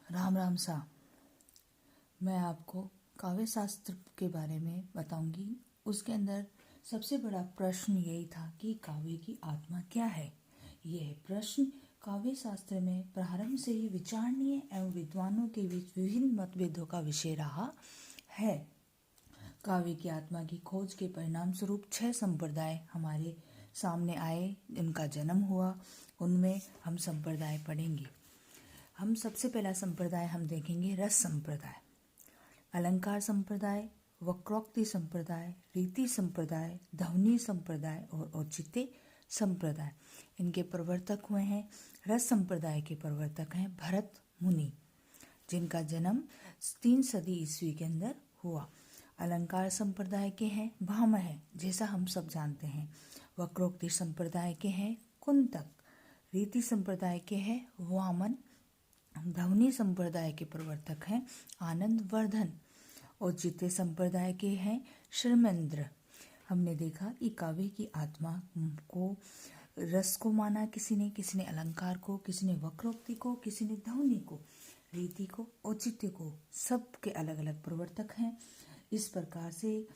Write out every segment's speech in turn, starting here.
राम राम सा। मैं आपको काव्य शास्त्र के बारे में बताऊंगी। उसके अंदर सबसे बड़ा प्रश्न यही था कि काव्य की आत्मा क्या है। यह प्रश्न काव्य शास्त्र में प्रारंभ से ही विचारणीय एवं विद्वानों के बीच विभिन्न मतभेदों का विषय रहा है। काव्य की आत्मा की खोज के परिणाम स्वरूप 6 संप्रदाय हमारे सामने आए, इनका जन्म हुआ। उनमें हम संप्रदाय पढ़ेंगे। हम सबसे पहला संप्रदाय हम देखेंगे रस संप्रदाय, अलंकार संप्रदाय, वक्रोक्ति संप्रदाय, रीति संप्रदाय, ध्वनि संप्रदाय और औचित्य संप्रदाय। इनके प्रवर्तक हुए हैं। रस संप्रदाय के प्रवर्तक हैं भरत मुनि, जिनका जन्म 3 सदी ईस्वी के अंदर हुआ। अलंकार संप्रदाय के हैं भामह, जैसा हम सब जानते हैं। वक्रोक्ति संप्रदाय के हैं कुंतक। रीति संप्रदाय के हैं वामन। ध्वनि संप्रदाय के प्रवर्तक हैं आनंद वर्धन। औचित्य संप्रदाय के हैं शर्मेंद्र। हमने देखा कि काव्य की आत्मा को रस को माना किसी ने अलंकार को, किसी ने वक्रोक्ति को, किसी ने ध्वनि को, रीति को, औचित्य को। सब के अलग अलग प्रवर्तक हैं। इस प्रकार से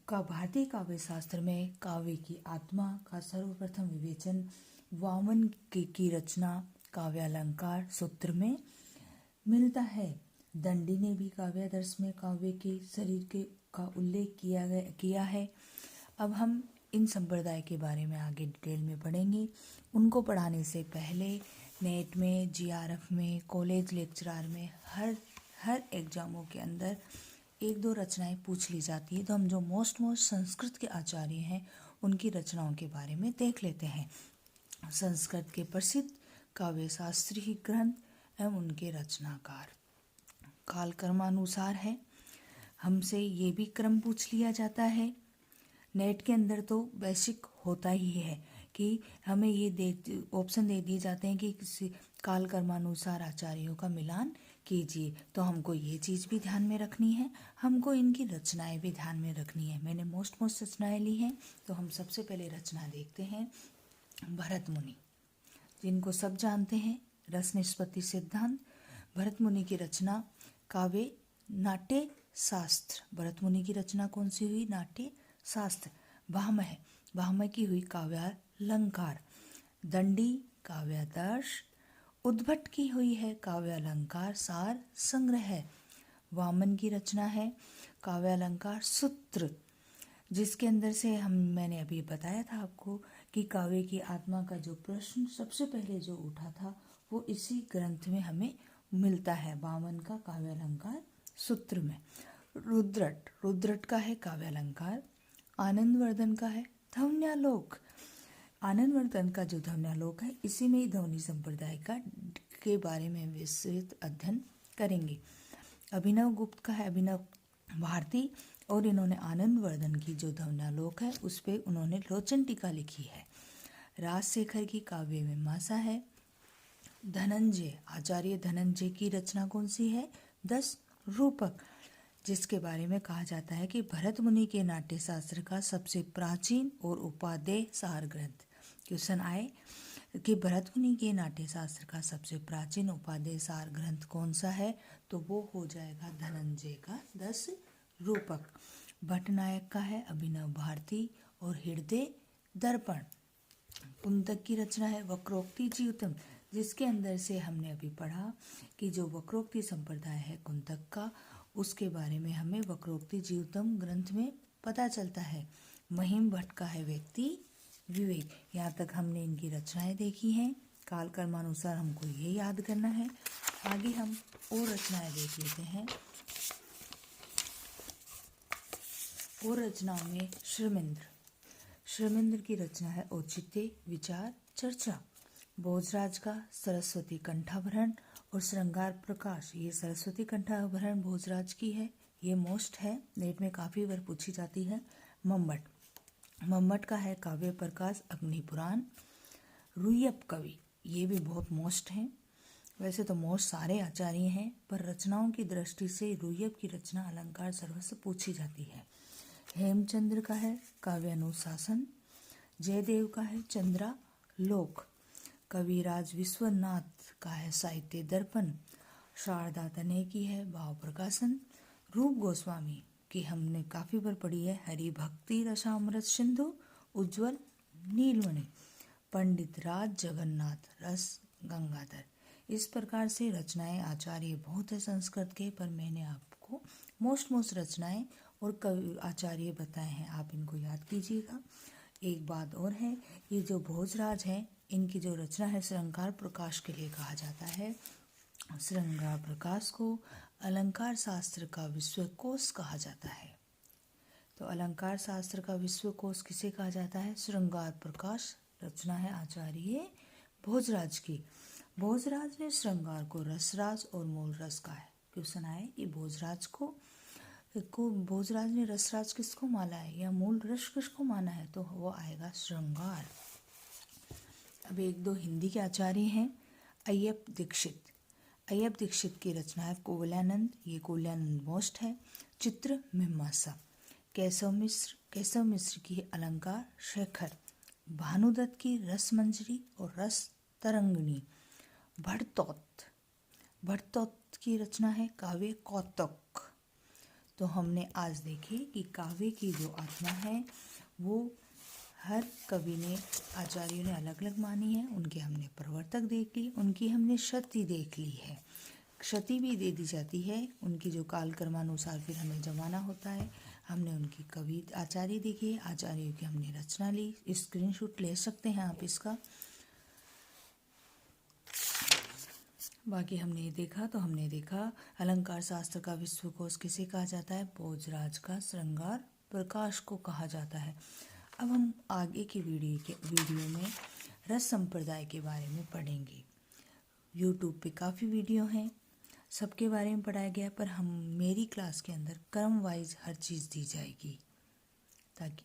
भारतीय काव्य शास्त्र में काव्य की आत्मा का सर्वप्रथम विवेचन वामन की रचना काव्य अलंकार सूत्र में मिलता है। दंडी ने भी काव्यादर्श में काव्य के शरीर के का उल्लेख किया है। अब हम इन संप्रदाय के बारे में आगे डिटेल में पढ़ेंगे। उनको पढ़ाने से पहले नेट में, जीआरएफ में, कॉलेज लेक्चरार में हर एग्जामों के अंदर 1-2 रचनाएं पूछ ली जाती है। तो हम जो मोस्ट संस्कृत के आचार्य हैं उनकी रचनाओं के बारे में देख लेते हैं। संस्कृत के प्रसिद्ध काव्य शास्त्रीय ग्रंथ एवं उनके रचनाकार काल क्रमानुसार है। हमसे ये भी क्रम पूछ लिया जाता है। नेट के अंदर तो बेसिक होता ही है कि हमें ये ऑप्शन दे दिए जाते हैं कि किसी काल कर्मानुसार आचार्यों का मिलान कीजिए। तो हमको ये चीज़ भी ध्यान में रखनी है, हमको इनकी रचनाएं भी ध्यान में रखनी है। मैंने मोस्ट रचनाएं ली हैं। तो हम सबसे पहले रचना देखते हैं भरत मुनि, जिनको सब जानते हैं। रस निष्पत्ति सिद्धांत। भरत मुनि की रचना काव्य नाट्य शास्त्र। भरत मुनि की रचना कौन सी हुई? नाट्य शास्त्र। भामह की हुई काव्यालंकार। दंडी काव्यादर्श। उद्भट की हुई है काव्यालंकार सार संग्रह। वामन की रचना है काव्यालंकार सूत्र, जिसके अंदर से मैंने अभी बताया था आपको कि काव्य की आत्मा का जो प्रश्न सबसे पहले जो उठा था वो इसी ग्रंथ में हमें मिलता है, वामन का काव्यालंकार सूत्र में। रुद्रट का है काव्यालंकार। आनंदवर्धन का है ध्वन्यालोक। आनंदवर्धन का जो ध्वन्यालोक है, इसी में ही ध्वनि संप्रदाय के बारे में विस्तृत अध्ययन करेंगे। अभिनव गुप्त का है अभिनव भारती, और इन्होंने आनंदवर्धन की जो ध्वन्यालोक है उस पे उन्होंने लोचन टीका लिखी है। राजशेखर की काव्य मीमांसा है। धनंजय, आचार्य धनंजय की रचना कौन सी है? 10 रूपक, जिसके बारे में कहा जाता है कि भरत मुनि के नाट्य शास्त्र का सबसे प्राचीन और उपादेय सार ग्रंथ। क्वेश्चन आए कि भरत मुनि के नाट्य शास्त्र का सबसे प्राचीन उपादेय सार ग्रंथ कौन सा है? तो वो हो जाएगा धनंजय का 10 रूपक। भट्टनायक का है अभिनव भारती और हृदय दर्पण। कुंतक की रचना है वक्रोक्ति जीवतम, जिसके अंदर से हमने अभी पढ़ा कि जो वक्रोक्ति संप्रदाय है कुंतक का, उसके बारे में हमें वक्रोक्ति जीवतम ग्रंथ में पता चलता है। महिम भट्ट का है व्यक्ति विवेक। यहाँ तक हमने इनकी रचनाएं देखी हैं। काल कर्मानुसार हमको ये याद करना है। आगे हम और रचनाएं देख लेते हैं। और रचनाओं में शर्मेंद्र की रचना है औचित्य विचार चर्चा। भोजराज का सरस्वती कंठाभरण और श्रृंगार प्रकाश। ये सरस्वती कंठाभरण भोजराज की है, ये मोस्ट है, नेट में काफ़ी बार पूछी जाती है। मम्मट का है काव्य प्रकाश अग्निपुराण। रुय्यप कवि, ये भी बहुत मोस्ट है। वैसे तो मोस्ट सारे आचार्य हैं, पर रचनाओं की दृष्टि से रुय्यप की रचना अलंकार सर्वस्व पूछी जाती है। हेमचंद्र का है काव्यानुशासन। जयदेव का है चंद्रालोक। कविराज विश्वनाथ का है साहित्य दर्पण। शारदा तनय की है भाव प्रकाशन। रूप गोस्वामी की हमने काफ़ी बार पढ़ी है हरि भक्ति रसामृत सिंधु उज्ज्वल नीलमणि। पंडित राज जगन्नाथ रस गंगाधर। इस प्रकार से रचनाएं आचार्य बहुत है संस्कृत के, पर मैंने आपको मोस्ट रचनाएं और कवि आचार्य बताए हैं, आप इनको याद कीजिएगा। एक बात और है, ये जो भोजराज हैं इनकी जो रचना है श्रृंगार प्रकाश के लिए कहा जाता है। श्रृंगार प्रकाश को अलंकार शास्त्र का विश्वकोश कहा जाता है। तो अलंकार शास्त्र का विश्वकोश किसे कहा जाता है? श्रृंगार प्रकाश रचना है आचार्य भोजराज की। भोजराज ने श्रृंगार को रसराज और मूल रस कहा है। क्वेश्चन आए कि भोजराज ने रसराज किसको माना है या मूल रस किसको माना है, तो वो आएगा श्रृंगार। अब एक दो हिंदी के आचार्य हैं। अय्यप दीक्षित। अय्यप दीक्षित की रचना है कोवलानंद, ये कोवलानंद मोस्ट है। चित्र मीमांसा। केशव मिश्र की अलंकार शेखर। भानुदत्त की रसमंजरी और रस तरंगिणी। भट्टोत की रचना है काव्य कौतुक। तो हमने आज देखे कि काव्य की जो आत्मा है वो हर कवि ने आचार्यों ने अलग अलग मानी है। उनके हमने प्रवर्तक देख ली, उनकी हमने क्षति देख ली है। क्षति भी दे दी जाती है उनकी जो काल कर्मानुसार फिर हमें जमाना होता है। हमने उनकी कवि आचार्य देखे, आचार्यों की हमने रचना ली। स्क्रीनशॉट ले सकते हैं आप इसका। बाकी हमने देखा अलंकार शास्त्र का विश्वकोश किसे कहा जाता है? भोजराज का श्रृंगार प्रकाश को कहा जाता है। अब हम आगे की वीडियो में रस संप्रदाय के बारे में पढ़ेंगे। यूट्यूब पे काफ़ी वीडियो हैं, सबके बारे में पढ़ाया गया, पर हम मेरी क्लास के अंदर क्रम वाइज हर चीज़ दी जाएगी ताकि।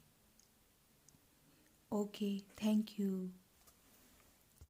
Okay, thank you.